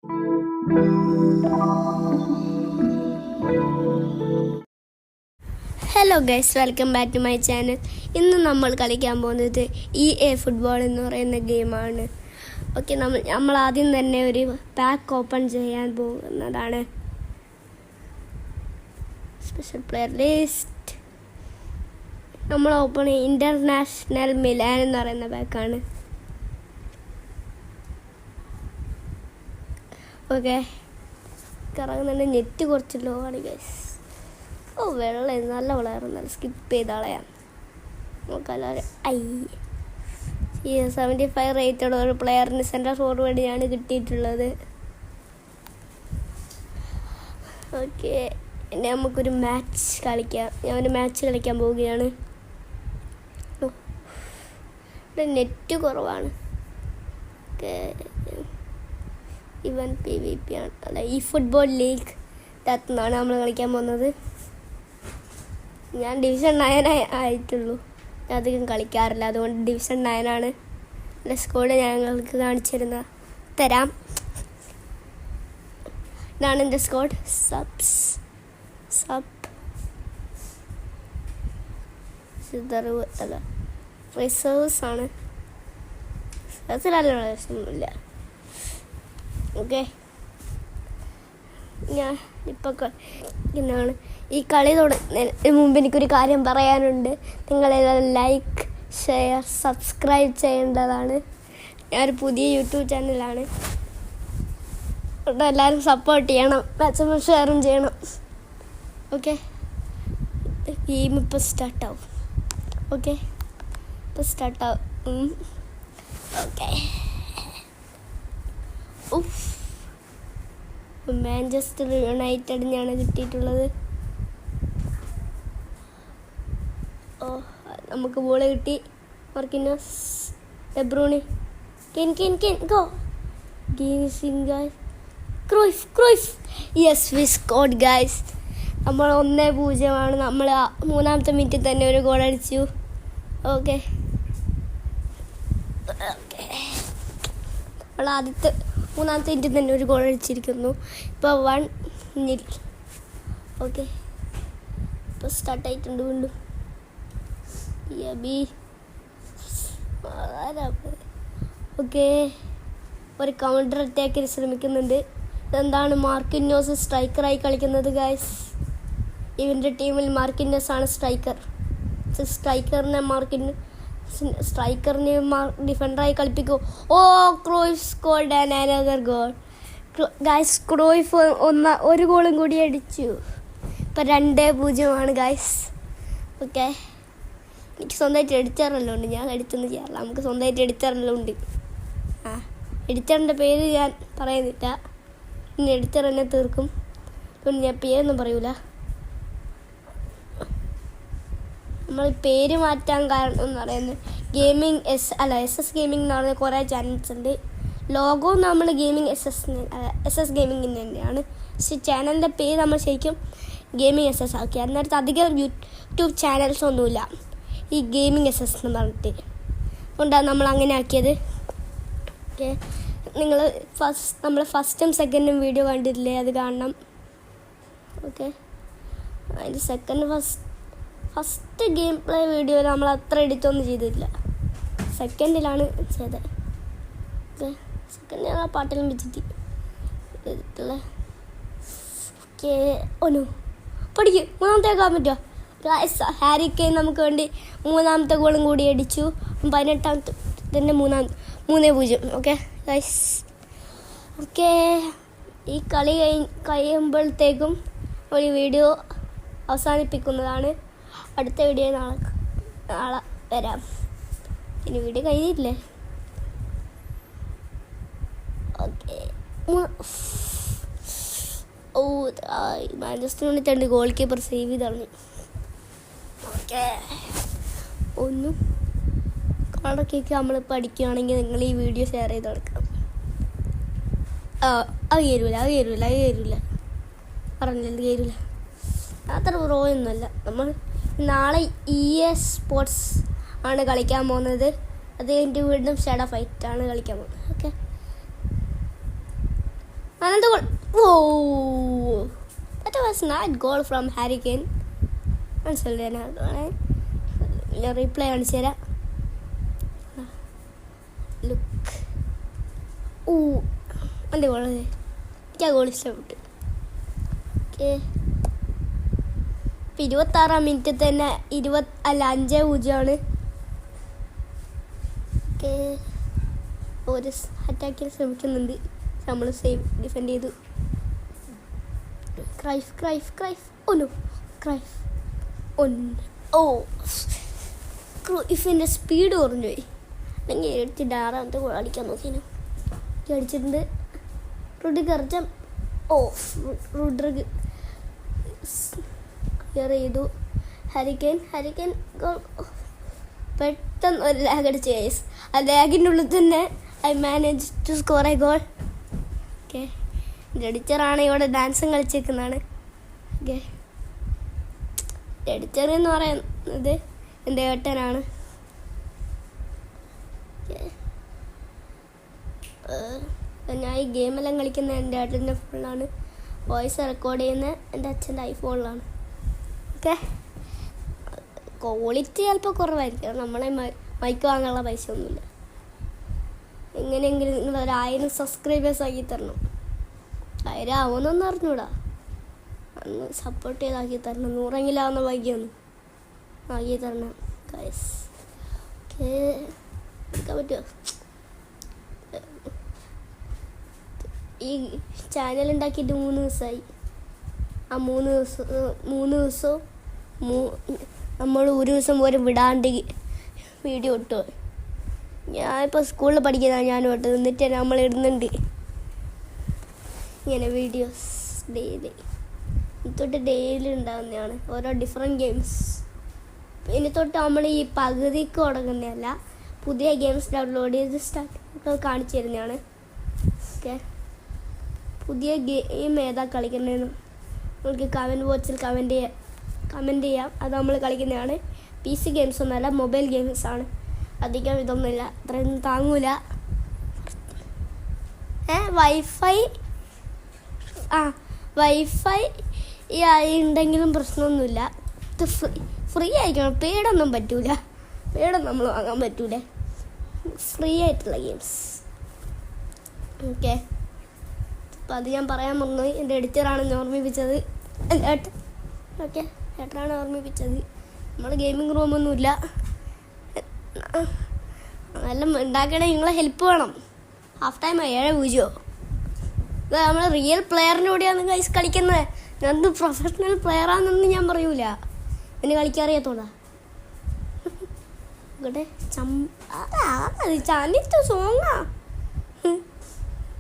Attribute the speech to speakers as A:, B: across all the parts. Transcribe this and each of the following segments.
A: Hello guys, welcome back to my channel. ഇന്ന് നമ്മൾ കളിക്കാൻ പോകുന്നത് EA ഫുട്ബോൾ എന്ന് പറയുന്ന ഗെയിമാണ്. ഓക്കെ, നമ്മൾ ആദ്യം തന്നെ ഒരു പാക്ക് ഓപ്പൺ ചെയ്യാൻ പോകുന്നതാണ്. സ്പെഷ്യൽ പ്ലെയർ ലിസ്റ്റ് നമ്മൾ ഓപ്പൺ ഇൻ്റർനാഷണൽ മിലാൻ എന്ന് പറയുന്ന പാക്കാണ്. ഓക്കെ, കറങ്ങുന്നുണ്ട്. നെറ്റ് കുറച്ച് ലോ ആണ് ഗൈസ്. വെള്ളം നല്ല വളരുന്നല്ല, സ്കിപ്പ് ചെയ്ത് കളയാം. നമുക്കെല്ലാവരും 75 റേറ്റഡ് ഒരു പ്ലെയറിന് സെൻട്രൽ ഫോർവേഡിനാണ് കിട്ടിയിട്ടുള്ളത്. ഓക്കെ, ഇനി നമുക്കൊരു മാച്ച് കളിക്കാം. ഞാൻ ഒരു മാച്ച് കളിക്കാൻ പോവുകയാണ്. ഇവിടെ നെറ്റ് കുറവാണ്. ഇവൻ PvP ആണ്, അല്ല ഈ ഫുട്ബോൾ ലീഗ് നിന്നാണ് നമ്മൾ കളിക്കാൻ പോകുന്നത്. ഞാൻ ഡിവിഷൻ 9 ആയിട്ടുള്ളൂ, ഞാൻ അധികം കളിക്കാറില്ല, അതുകൊണ്ട് ഡിവിഷൻ 9 ആണ്. എൻ്റെ സ്കോഡ് ഞങ്ങൾക്ക് കാണിച്ചിരുന്ന തരാം. ഇതാണ് എൻ്റെ സ്കോഡ്. അല്ല റിസർവ്സ് ആണ്, അതിലല്ല പ്രശ്നമൊന്നുമില്ല. ഓക്കെ, ഞാൻ ഇപ്പോൾ ഇന്നാണ് ഈ കളി തുടങ്ങുന്നതിന് മുമ്പ് എനിക്കൊരു കാര്യം പറയാനുണ്ട്. നിങ്ങളെല്ലാം ലൈക്ക്, ഷെയർ, സബ്സ്ക്രൈബ് ചെയ്യേണ്ടതാണ്. ഞാനൊരു പുതിയ യൂട്യൂബ് ചാനലാണ്, എല്ലാവരും സപ്പോർട്ട് ചെയ്യണം, മാക്സിമം ഷെയറും ചെയ്യണം. ഓക്കെ, ഗെയിം ഇപ്പോൾ സ്റ്റാർട്ടാവും. ഓക്കെ, ഇപ്പോൾ സ്റ്റാർട്ടാവും. ഓക്കെ, മാഞ്ചസ്റ്റർ യുണൈറ്റഡിനാണ് കിട്ടിയിട്ടുള്ളത്. നമുക്ക് ബോൾ കിട്ടി. Marquinhos, De Bruyne, go Cruyff. Yes, we scored guys. നമ്മൾ 1-0. നമ്മൾ 3-ാമത്തെ മിനിറ്റിൽ തന്നെ ഒരു ഗോൾ അടിച്ചു. ഓക്കെ, നമ്മൾ ആദ്യത്തെ 3-ാമത്തെ മിനിറ്റിൽ തന്നെ ഒരു ഗോൾ അടിച്ചിരിക്കുന്നു. ഇപ്പോൾ 1-0. ഓക്കെ, ഇപ്പോൾ സ്റ്റാർട്ടായിട്ടുണ്ട് വീണ്ടും. ഓക്കെ, ഒരു കൗണ്ടർ അറ്റാക്കിന് ശ്രമിക്കുന്നുണ്ട്. ഇതെന്താണ് മാർക്കിനോസ് സ്ട്രൈക്കറായി കളിക്കുന്നത് ഗൈസ്? ഇവൻ്റെ ടീമിൽ മാർക്കിനോസ് ആണ് സ്ട്രൈക്കർ. സ്ട്രൈക്കറിനെ ഡിഫൻഡറായി കളിപ്പിക്കും. Cruyff scored another goal guys. ക്രൂയ്ഫ് ഒരു ഗോളും കൂടി അടിച്ചു. ഇപ്പം 2-0 ഗൈസ്. ഓക്കെ, എനിക്ക് സ്വന്തമായിട്ട് എഡിറ്ററെല്ലാം ഉണ്ട്, ഞാൻ എഡിറ്റൊന്നും ചെയ്യാറില്ല. നമുക്ക് സ്വന്തമായിട്ട് എഡിറ്ററെല്ലാം ഉണ്ട്. എഡിറ്ററിൻ്റെ പേര് ഞാൻ പറയുന്നില്ല, ഇനി എഡിറ്റർ തന്നെ തീർക്കും. പിന്നെ ഞാൻ പേരൊന്നും പറയൂല. നമ്മൾ പേര് മാറ്റാൻ കാരണം എന്ന് പറയുന്നത് ഗെയിമിംഗ് SS ഗെയിമിംഗ് എന്ന് പറയുന്ന കുറേ ചാനൽസ് ഉണ്ട്. ലോഗോ നമ്മൾ ഗെയിമിംഗ് SS ഗെയിമിങ്ങിന് തന്നെയാണ്, പക്ഷേ ചാനലിൻ്റെ പേര് നമ്മൾ ശരിക്കും ഗെയിമിംഗ് SS ആക്കി. അന്നേരത്ത് അധികം യൂട്യൂബ് ചാനൽസ് ഒന്നുമില്ല ഈ ഗെയിമിംഗ് SS എന്ന് പറഞ്ഞിട്ട്, അതുകൊണ്ടാണ് നമ്മൾ അങ്ങനെ ആക്കിയത്. ഓക്കെ, നിങ്ങൾ നമ്മൾ ഫസ്റ്റും സെക്കൻഡും വീഡിയോ കണ്ടിട്ടില്ലേ, അത് കാണണം. ഓക്കെ, അതിൻ്റെ ഫസ്റ്റ് ഗെയിം പ്ലേ വീഡിയോ നമ്മൾ അത്ര എഡിറ്റൊന്നും ചെയ്തിട്ടില്ല, സെക്കൻഡിലാണ് ചെയ്തത്. ഓക്കെ, സെക്കൻഡ് ഞങ്ങൾ പാട്ടെല്ലാം വെച്ചിട്ടുള്ള. ഓക്കെ, പഠിക്കും 3-ാമത്തേക്കാൻ പറ്റുമോ? ഹാരി കെയ്ൻ നമുക്ക് വേണ്ടി 3-ാമത്തെ ഗോളും കൂടി അടിച്ചു. 18-ാമത്തെ തന്നെ 3-0. ഓക്കെ ഗൈസ്, ഓക്കെ, ഈ കളി കഴിയുമ്പോഴത്തേക്കും ഒരു വീഡിയോ അവസാനിപ്പിക്കുന്നതാണ്. അടുത്ത വീഡിയോ നാളെ വരാം. ഇനി വീഡിയോ കഴിഞ്ഞിട്ടില്ലേ? Okay, Manchester United goalkeeper save ചെയ്താണ്. ഓക്കെ, ഒന്നും കണക്കൊക്കെ നമ്മൾ പഠിക്കുകയാണെങ്കിൽ നിങ്ങൾ ഈ വീഡിയോ ഷെയർ ചെയ്ത് കൊടുക്കണം. അത് കയറൂല പറഞ്ഞത് കയറൂല. അത്ര പ്രോയൊന്നുമല്ല. നമ്മൾ നാളെ EA സ്പോർട്സ് ആണ് കളിക്കാൻ പോകുന്നത്. അത് കഴിഞ്ഞിട്ട് വീണ്ടും ഷാഡോ ഫൈറ്റ് ആണ് കളിക്കാൻ പോകുന്നത്. Okay, Another goal. Whoa! That was not goal from Harry Kane. ഞാൻ റീപ്ലേ കാണിച്ചു തരാം. ലുക്ക്. എൻ്റെ ഗോൾ എനിക്ക് ആ ഗോൾ ഇഷ്ടപ്പെട്ടു. ഓക്കെ, ഇപ്പം 26-ാം മിനിറ്റിൽ തന്നെ 5-0. ഓക്കെ, ഒരു അറ്റാക്കിൽ ശ്രമിക്കുന്നുണ്ട്, നമ്മൾ സേവ് ഡിഫെൻഡ് ചെയ്തു. ക്രൂയിഫിൻ്റെ സ്പീഡ് കുറഞ്ഞു പോയി. അല്ലെങ്കിൽ 76-ാമത്തെ ഗോൾ അടിക്കാൻ നോക്കിനു. അടിച്ചിട്ടുണ്ട്. റുഡ്രിഗ് ക്ലിയർ ചെയ്തു. Harry Kane goal. പെട്ടെന്ന് ഒരു ലാഗ് അടിച്ച് ഗൈസ്. ആ ലാഗിൻ്റെ ഉള്ളിൽ തന്നെ I manage to score a goal. Okay, എൻ്റെ എഡിറ്ററാണ് ഇവിടെ ഡാൻസും കളിച്ചേക്കുന്നതാണ്. ഓക്കെ, എഡിറ്റർ എന്ന് പറയുന്നത് എൻ്റെ ഏട്ടനാണ്. ഞാൻ ഈ ഗെയിമെല്ലാം കളിക്കുന്ന എൻ്റെ ഏട്ടൻ്റെ ഫോണിലാണ്. വോയിസ് റെക്കോർഡ് ചെയ്യുന്ന എൻ്റെ അച്ഛൻ്റെ ഐഫോണിലാണ്. ഓക്കെ, ക്വാളിറ്റി ചിലപ്പോൾ കുറവായിരിക്കും. നമ്മളെ മൈക്ക് വാങ്ങാനുള്ള പൈസ ഒന്നുമില്ല. എങ്ങനെയെങ്കിലും നിങ്ങൾ 1000 സബ്സ്ക്രൈബേഴ്സ് ആക്കി തരണം. 1000 ആവുമെന്നൊന്നും അറിഞ്ഞൂടാ. അന്ന് സപ്പോർട്ട് ചെയ്താക്കി തരണം. 100എങ്കിലും ആവുന്ന ഭാഗ്യമൊന്നും ആക്കി തരണം ഗൈസ്. ഓക്കെ, എടുക്കാൻ പറ്റുമോ? ഈ ചാനൽ ഉണ്ടാക്കിയിട്ട് 3 ദിവസമായി. ആ 3 ദിവസവും നമ്മൾ ഒരു ദിവസം പോലും വിടാണ്ട് വീഡിയോ ഇട്ടു. ഞാനിപ്പോൾ സ്കൂളിൽ പഠിക്കുന്നതാണ് ഞാൻ ഇട്ടത്. എന്നിട്ട് നമ്മൾ ഇടുന്നുണ്ട് ഇങ്ങനെ വീഡിയോസ് ഡെയിലി. തൊട്ട് ഡെയിലി ഉണ്ടാകുന്നതാണ് ഓരോ ഡിഫറെൻറ്റ് ഗെയിംസ്. ഇനി തൊട്ട് നമ്മൾ ഈ പകുതിക്ക് തുടങ്ങുന്നതല്ല, പുതിയ ഗെയിംസ് ഡൗൺലോഡ് ചെയ്ത് സ്റ്റാർട്ട് കാണിച്ചു തരുന്നതാണ്. ഓക്കെ, പുതിയ ഗെയിം ഏതാ കളിക്കുന്നതെന്ന് നമുക്ക് കമൻറ്റ് ബോക്സിൽ കമൻറ്റ് ചെയ്യാം. അത് നമ്മൾ കളിക്കുന്നതാണ്. PC ഗെയിംസ് ഒന്നുമല്ല, മൊബൈൽ ഗെയിംസാണ്. അധികം ഇതൊന്നുമില്ല, അത്രയൊന്നും താങ്ങൂല. വൈഫൈ ഉണ്ടെങ്കിലും പ്രശ്നമൊന്നുമില്ല. ഇത് ഫ്രീ ആയിരിക്കണം. പേടൊന്നും പറ്റൂല. പേടൊന്നും നമ്മൾ വാങ്ങാൻ പറ്റൂല. ഫ്രീ ആയിട്ടുള്ള ഗെയിംസ്. ഓക്കെ, അപ്പം അത് ഞാൻ പറയാൻ മറന്നു. എൻ്റെ എഡിറ്ററാണ് ഓർമ്മിപ്പിച്ചത്. ഓക്കെ, ഏട്ടനാണ് ഓർമ്മിപ്പിച്ചത്. നമ്മൾ ഗെയിമിംഗ് റൂമൊന്നുമില്ല. അതെല്ലാം ഉണ്ടാക്കണേ നിങ്ങളെ ഹെൽപ്പ് വേണം. Half time 7-0. ഇത് നമ്മൾ റിയൽ പ്ലെയറിൻ്റെ കൂടെയാണ് ഗൈസ് കളിക്കുന്നത്. ഞാനത് പ്രൊഫഷണൽ പ്ലെയറാണെന്നൊന്നും ഞാൻ പറയൂല. എന്നെ കളിക്കാറിയാത്തോണ്ടാ. ഇവിടെ ചാനിത്ത സോങ്ങാ.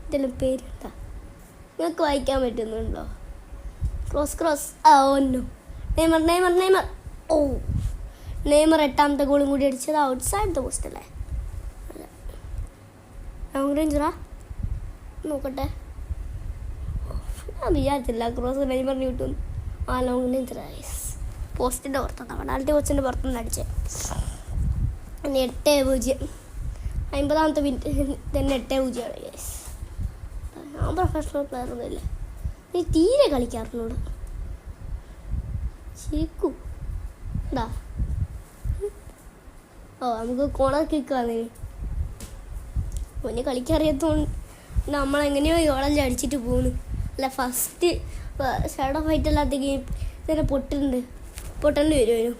A: ഇതെല്ലാം പേരുണ്ടാ. നിങ്ങൾക്ക് വായിക്കാൻ പറ്റുന്നുണ്ടോ? ക്രോസ്. ഒന്നു നെയ്മർ. ഓ, നെയ്മർ 8ാമത്തെ ഗോളും കൂടി അടിച്ചത് ഔട്ട് സൈഡ് ദ പോസ്റ്റ് അല്ലേ? ലോങ് റേഞ്ചറാ? നോക്കട്ടെ. ഞാൻ വിചാരിച്ചില്ല ക്രോസ് നെയ്മറിന് കിട്ടും. ആ ലോങ് റേഞ്ചറാ. പോസ്റ്റിൻ്റെ പുറത്താണ്, പെനാൽറ്റി ബോക്സിൻ്റെ പുറത്തുനിന്ന് അടിച്ചത്. 8-0. 50ാമത്തെ മിനിറ്റ് തന്നെ 8-0 ആണ് ഗൈസ്. ഞാൻ പ്രൊഫഷണൽ പ്ലെയർ ഒന്നുമില്ല. നീ തീരെ കളിക്കാറുണ്ട് ശരിക്കും. എന്താ നമുക്ക് കോണർ കിക്കാന്ന് ഒന്നെ കളിക്കറിയാത്തോണ്ട് നമ്മളെങ്ങനെയോ ഗോളെല്ലാം അടിച്ചിട്ട് പോകുന്നു. അല്ല, ഫസ്റ്റ് ഷാഡോ ഫൈറ്റ് അല്ലാത്ത ഗെയിം തന്നെ പൊട്ടേണ്ടി വരുമായിരുന്നു.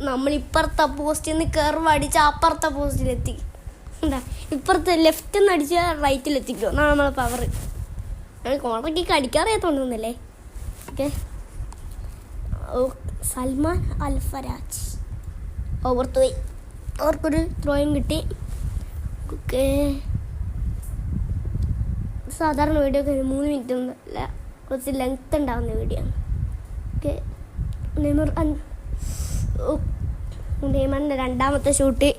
A: നമ്മളിപ്പുറത്തെ പോസ്റ്റിൽ നിന്ന് കയറുമ്പോൾ അടിച്ച് അപ്പുറത്തെ പോസ്റ്റിലെത്തി. എന്താ ഇപ്പുറത്തെ ലെഫ്റ്റിൽ നിന്ന് അടിച്ചാൽ റൈറ്റിലെത്തിക്കും. എന്നാണ് നമ്മളെ പവർ. കോണർ കിക്ക് അടിക്കാറിയാത്തോണ്ടല്ലേ. ഓക്കെ, സൽമാൻ അൽഫരാജ് ഓവർത്തുപോയി. അവർക്കൊരു ത്രോയും കിട്ടി. ഓക്കെ, സാധാരണ വീഡിയോ ഒക്കെ 3 മിനിറ്റ് ഒന്നും അല്ല, കുറച്ച് ലെങ്ത് ഉണ്ടാകുന്ന വീഡിയോ ആണ്. ഓക്കെ, നെയ്മറിൻ്റെ 2ാമത്തെ ഷൂട്ട്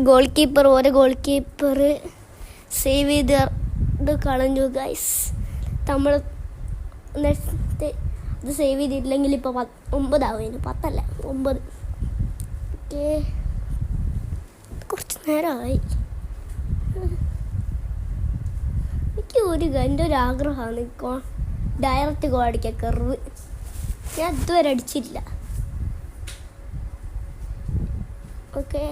A: ഗോൾ കീപ്പർ സേവ് ചെയ്ത് കളഞ്ഞു ഗൈസ്. നമ്മൾ നേരത്തെ ഇത് സേവ് ചെയ്തിട്ടില്ലെങ്കിൽ ഇപ്പോൾ 9 ആവുമായിരുന്നു. 10 അല്ല 9. ഓക്കെ, കുറച്ച് നേരമായി. എൻ്റെ ഒരു ആഗ്രഹമാണ് ഡയറക്റ്റ് ഗോൾ അടിക്കുക. കർവ് ഞാൻ ഇതുവരെ അടിച്ചില്ല. ഓക്കെ,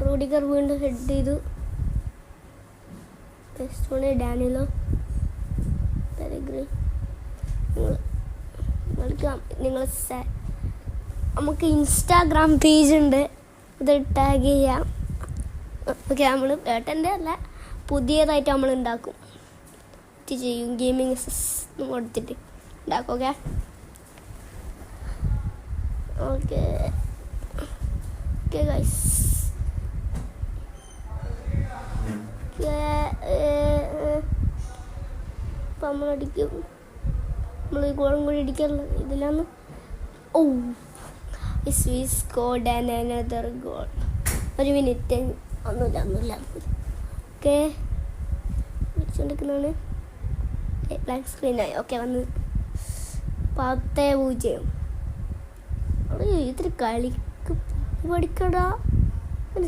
A: റൂഡിഗർ വീണ്ടും ഹെഡ് ചെയ്തു. ഡാനിലോ നിങ്ങൾ നമുക്ക് ഇൻസ്റ്റാഗ്രാം പേജ് ഉണ്ട്, ഇത് ടാഗ് ചെയ്യാം. ഓക്കെ, നമ്മൾ ഏട്ടൻ്റെ അല്ല, പുതിയതായിട്ട് നമ്മൾ ഉണ്ടാക്കും, ചെയ്യും. ഗെയിമിങ് കൊടുത്തിട്ട് ഉണ്ടാക്കും. ഓക്കെ ഓക്കെ ഓക്കെ ഗൈസ്, ഇപ്പം നമ്മളടിക്കും, നമ്മൾ ഗോളും കൂടി അടിക്കാറുള്ള ഇതിലാണ്. ഓ, we scored another goal. ഒരു മിനിറ്റ്, ഒന്നുമില്ല. ഓക്കെ, വിളിച്ചുകൊണ്ടിരിക്കുന്നതാണ്. ബ്ലാക്ക് സ്ക്രീനായി. ഓക്കെ, വന്ന് 10-0. ഇത്തിരി കളിക്ക് പഠിക്കടാ.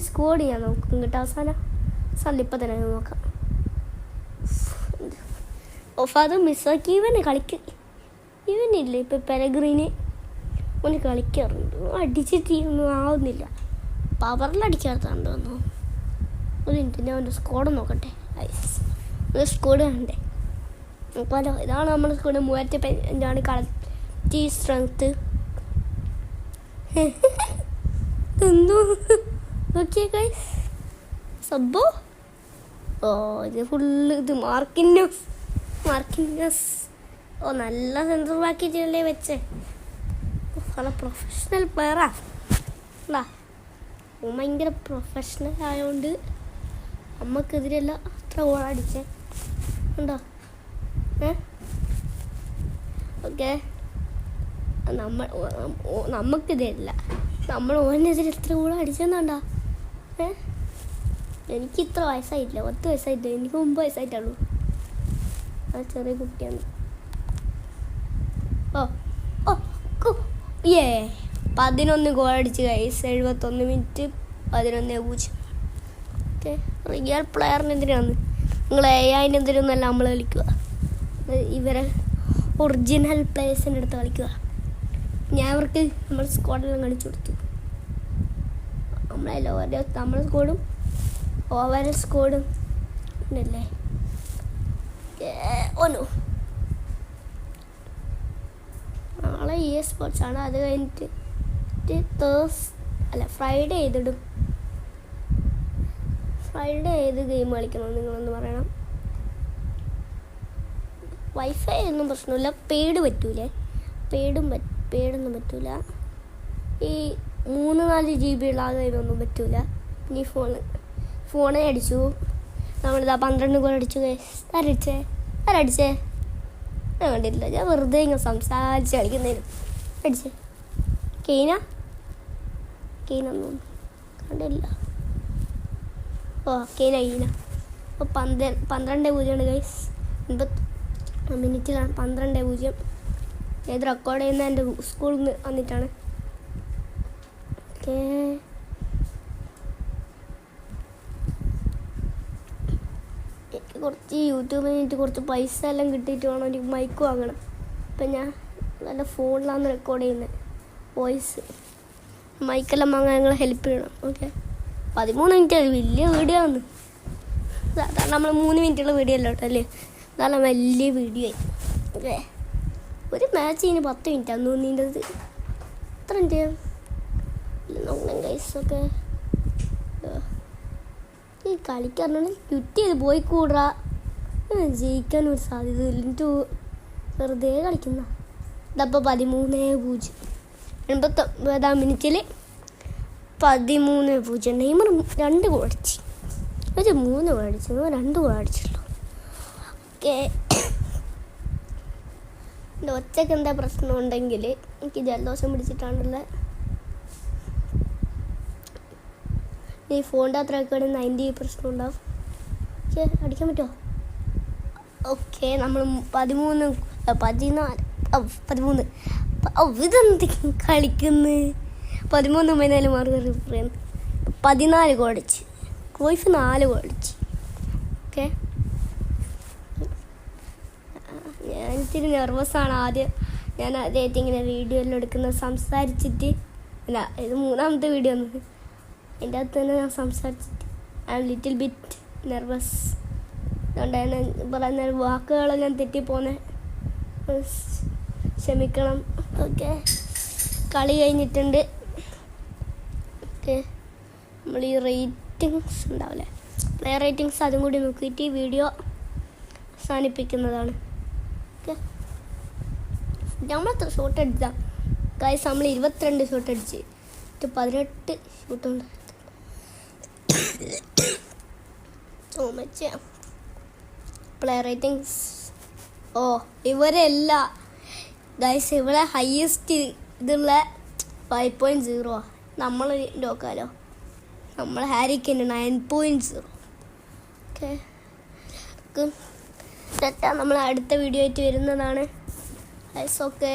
A: സ്കോർ ചെയ്യാൻ നോക്കും കേട്ടോ. അവസാനം ഇപ്പം തന്നെ നോക്കാം. അത് മിസ്സാക്കി. ഇവനില്ലേ ഇപ്പം പെരഗ്രീന്, ഓന് കളിക്കാറുണ്ട്. അടിച്ചിട്ടൊന്നും ആവുന്നില്ല. പവറിലടിക്കാറുണ്ട് തോന്നുന്നു. ഒരു മിനിറ്റ്, ഞാൻ അവൻ്റെ സ്കോഡ് നോക്കട്ടെ. സ്കോഡ് കണ്ടേ നോക്കാലോ. ഇതാണ് നമ്മുടെ സ്കോഡ്. 3500 collective strength. എന്തോ ഓക്കെ ഗൈസ്, സബ്ബോ. ഓ, ഇത് ഫുള്ള് ഇത് മാർക്കിന്നസ്. ഓ, നല്ല സെൻസർ ബാക്കിയിട്ടല്ലേ വെച്ചേ. നല്ല പ്രൊഫഷണൽ പ്ലെയറാ. ഭയങ്കര പ്രൊഫഷണൽ ആയതുകൊണ്ട് നമുക്കെതിരെയല്ല അത്ര ഗോൾ അടിച്ചേ ഉണ്ടോ. ഓക്കെ, നമുക്കിതല്ല, നമ്മൾ ഓനെതിരെ എത്ര ഗോൾ അടിച്ചെന്നുണ്ടോ. എനിക്ക് ഇത്ര വയസ്സായിട്ടില്ല, 10 വയസ്സായിട്ടില്ല. എനിക്ക് 9 വയസ്സായിട്ടുള്ളൂ. അത് ചെറിയ കുട്ടിയാണ്. ഓ 11 ഗോൾ അടിച്ച് ഗൈസ്. 71 മിനിറ്റ് 11-0. ഓക്കെ, റിയൽ പ്ലെയറിനെതിരാണ്. നിങ്ങൾ AI-നെതിരൊന്നല്ല നമ്മൾ കളിക്കുക. ഇവരെ ഒറിജിനൽ പ്ലേയേഴ്സിൻ്റെ അടുത്ത് കളിക്കുക. ഞാൻ അവർക്ക് നമ്മൾ സ്ക്വാഡെല്ലാം കളിച്ചു കൊടുത്തു. നമ്മളെ സ്ക്വാഡും ഓവർ സ്ക്വാഡും ഉണ്ടല്ലേ. ഓനോ, നാളെ EA സ്പോർട്സ് ആണ്. അത് കഴിഞ്ഞിട്ട് ഫ്രൈഡേ ചെയ്തിടും. ഫ്രൈഡേ ഏത് ഗെയിം കളിക്കണം നിങ്ങളൊന്ന് പറയണം. വൈഫൈ ഒന്നും പ്രശ്നമില്ല. പെയ്ഡ് പറ്റൂലേ, പെയ്ഡൊന്നും പറ്റൂല. ഈ 3-4 GB ഉള്ള ആ ഗെയിമൊന്നും പറ്റൂല. ഇനി ഫോണേ അടിച്ചു. നമ്മളിതാ 12 ഗോൾ അടിച്ചു. ആരടിച്ചേ? ഞാൻ കണ്ടില്ല. ഞാൻ വെറുതെ ഇങ്ങനെ സംസാരിച്ച് കളിക്കുന്നതിനും അടിച്ചേ. കെയ്നൊന്നും കണ്ടില്ല. ഓ, കെയ്ന. അപ്പോൾ 12-0 ഗൈസ്. 80 മിനിറ്റിലാണ് 12-0. ഏത് റെക്കോർഡ് ചെയ്യുന്ന എൻ്റെ സ്കൂളിൽ നിന്ന് വന്നിട്ടാണ്. ഓക്കെ, എനിക്ക് കുറച്ച് യൂട്യൂബിൽ നിന്നിട്ട് കുറച്ച് പൈസ എല്ലാം കിട്ടിയിട്ട് വേണം എനിക്ക് മൈക്ക് വാങ്ങണം. ഇപ്പം ഞാൻ നല്ല ഫോണിലാണ് റെക്കോർഡ് ചെയ്യുന്നത് വോയിസ്. മൈക്കെല്ലാം വാങ്ങാൻ ഞങ്ങൾ ഹെൽപ്പ് ചെയ്യണം. ഓക്കെ, 13 മിനിറ്റ് വലിയ വീഡിയോ ആണ്. സാധാരണ നമ്മൾ 3 മിനിറ്റുള്ള വീഡിയോ അല്ല കേട്ടോ അല്ലേ. നല്ല വലിയ വീഡിയോ ആയി. ഓക്കെ, ഒരു മാച്ച് ഇതിന് 10 മിനിറ്റാണ് തോന്നിയത്. എത്ര മിനിറ്റ് നോക്കണം ഗൈസ്. ഓക്കെ, ഈ കളിക്കാറുണ്ട് ക്വിറ്റ് ചെയ്ത് പോയി കൂടാ. ജയിക്കാൻ ഒരു സാധ്യത ഇല്ല. വെറുതെ കളിക്കുന്ന. ഇതപ്പോൾ 13-0. 89 മിനിറ്റിൽ 13-0. നെയ്മർ 2 ഗോൾ അടിച്ചു. 3 ഗോൾ അടിച്ചു, 2 ഗോൾ അടിച്ചുള്ളൂ. ഓക്കെ, എൻ്റെ ഒച്ചയ്ക്ക് എന്താ പ്രശ്നം ഉണ്ടെങ്കിൽ എനിക്ക് ജലദോഷം പിടിച്ചിട്ടാണുള്ളത്. ഈ ഫോണിൻ്റെ അത്ര ഒക്കെ 90 പ്രശ്നം ഉണ്ടാവും. പക്ഷേ അടിക്കാൻ പറ്റുമോ? ഓക്കെ, നമ്മൾ 13 ഇതെന്തെങ്കിലും കളിക്കുന്നു. 13-14 മാർക്ക് 14 ഗോൾ അടിച്ച്. ക്രോയ്ഫ് 4 ഗോൾ അടിച്ച്. ഓക്കെ. ഞാൻ ഇത്തിരി നെർവസാണ്. ഞാൻ ആദ്യമായിട്ട് ഇങ്ങനെ വീഡിയോ എല്ലാം എടുക്കുന്നത് സംസാരിച്ചിട്ട്. അല്ല, ഇത് 3ാമത്തെ വീഡിയോ ആണ്. അതിൻ്റെ അകത്ത് തന്നെ ഞാൻ സംസാരിച്ചിട്ട് ലിറ്റിൽ ബിറ്റ് നെർവസ്. അതുകൊണ്ടാണ് പറയുന്ന വാക്കുകളെല്ലാം തെറ്റിപ്പോന്നെ, ക്ഷമിക്കണം. ഓക്കെ, കളി കഴിഞ്ഞിട്ടുണ്ട്. ഓക്കെ, നമ്മൾ ഈ റേറ്റിങ്സ് ഉണ്ടാവില്ലേ, പ്ലേ റേറ്റിങ്സ് അതും കൂടി നോക്കിയിട്ട് ഈ വീഡിയോ അവസാനിപ്പിക്കുന്നതാണ്. ഓക്കെ, നമ്മളെത്ര ഷോട്ട് അടിച്ചാൽ ഗൈസ്? നമ്മൾ 22 ഷോട്ട് അടിച്ച് 18 ഷൂട്ടുണ്ട്. പ്ലേ റേറ്റിങ്സ് ഇവരല്ല ഗൈസ്, ഇവിടെ ഹയസ്റ്റ് ഇതുള്ള 5.0. നമ്മൾ നോക്കാലോ, നമ്മൾ ഹാരിക്കന് 9.0. ഓക്കെ, നമ്മൾ അടുത്ത വീഡിയോ ആയിട്ട് വരുന്നതാണ് ഗൈസ്. ഓക്കെ.